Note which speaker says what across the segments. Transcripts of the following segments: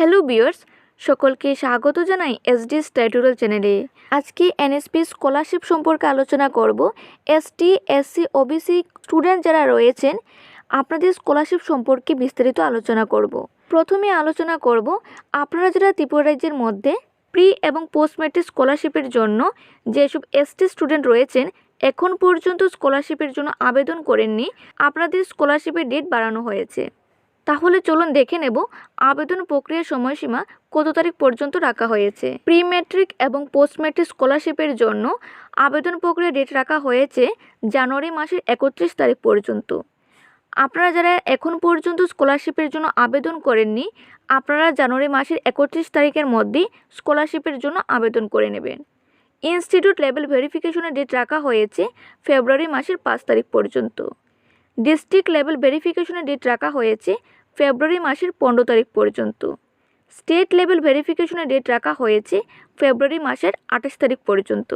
Speaker 1: Hello viewers, সকলকে স্বাগত জানাই এসডিএস টিউটোরিয়াল চ্যানেলে। আজকে এনএসপি স্কলারশিপ সম্পর্কে আলোচনা করব। এসটি, এসসি, ওবিসি স্টুডেন্ট যারা রয়েছেন আপনাদের স্কলারশিপ সম্পর্কে বিস্তারিত আলোচনা করব। প্রথমে আলোচনা করব আপনারা যারা ত্রিপুরা রাজ্যের মধ্যে প্রি এবং পোস্ট ম্যাট্রিক স্কলারশিপের জন্য যেসব এসটি স্টুডেন্ট রয়েছেন এখন পর্যন্ত স্কলারশিপের জন্য আবেদন করেননি, আপনাদের স্কলারশিপের ডেট বাড়ানো হয়েছে। তাহলে চলুন দেখে নেব আবেদন প্রক্রিয়ার সময়সীমা কত তারিখ পর্যন্ত রাখা হয়েছে। প্রি ম্যাট্রিক এবং পোস্ট ম্যাট্রিক স্কলারশিপের জন্য আবেদন প্রক্রিয়ার ডেট রাখা হয়েছে জানুয়ারি মাসের 31 তারিখ পর্যন্ত। আপনারা যারা এখন পর্যন্ত স্কলারশিপের জন্য আবেদন করেননি, আপনারা জানুয়ারি মাসের 31 তারিখের মধ্যেই স্কলারশিপের জন্য আবেদন করে নেবেন। ইনস্টিটিউট লেভেল ভেরিফিকেশনের ডেট রাখা হয়েছে ফেব্রুয়ারি মাসের 5 তারিখ পর্যন্ত। ডিস্ট্রিক্ট লেভেল ভেরিফিকেশনের ডেট রাখা হয়েছে ফেব্রুয়ারি মাসের 15 তারিখ পর্যন্ত। স্টেট লেভেল ভেরিফিকেশনের ডেট রাখা হয়েছে ফেব্রুয়ারি মাসের 28 তারিখ পর্যন্ত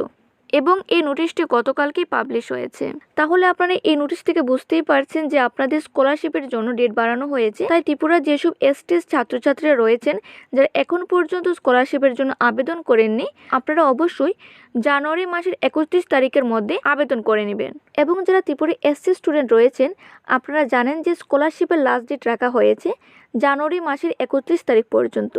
Speaker 1: এবং এই নোটিশটি গতকালকেই পাবলিশ হয়েছে। তাহলে আপনারা এই নোটিশ থেকে বুঝতেই পারছেন যে আপনাদের স্কলারশিপের জন্য ডেট বাড়ানো হয়েছে। তাই ত্রিপুরার যেসব এসটিএস ছাত্রছাত্রীরা রয়েছেন যারা এখন পর্যন্ত স্কলারশিপের জন্য আবেদন করেননি, আপনারা অবশ্যই জানুয়ারি মাসের 31 তারিখের মধ্যে আবেদন করে নেবেন। এবং যারা ত্রিপুরা এসসি স্টুডেন্ট রয়েছেন আপনারা জানেন যে স্কলারশিপের লাস্ট ডেট রাখা হয়েছে জানুয়ারি মাসের 31 তারিখ পর্যন্ত।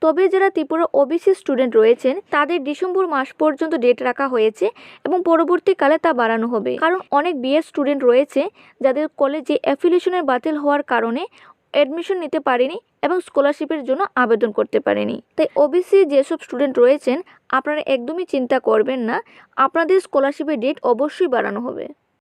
Speaker 1: তবে যারা ত্রিপুরা ওবিসি স্টুডেন্ট রয়েছেন তাদের ডিসেম্বর মাস পর্যন্ত ডেট রাখা হয়েছে এবং পরবর্তীকালে তা বাড়ানো হবে। কারণ অনেক বিএড স্টুডেন্ট রয়েছে যাদের কলেজে অ্যাফিলিয়েশনের বাতিল হওয়ার কারণে অ্যাডমিশন নিতে পারেনি এবং স্কলারশিপের জন্য আবেদন করতে পারেনি। তাই ওবিসি যেসব স্টুডেন্ট রয়েছেন আপনারা একদমই চিন্তা করবেন না, আপনাদের স্কলারশিপের ডেট অবশ্যই বাড়ানো হবে।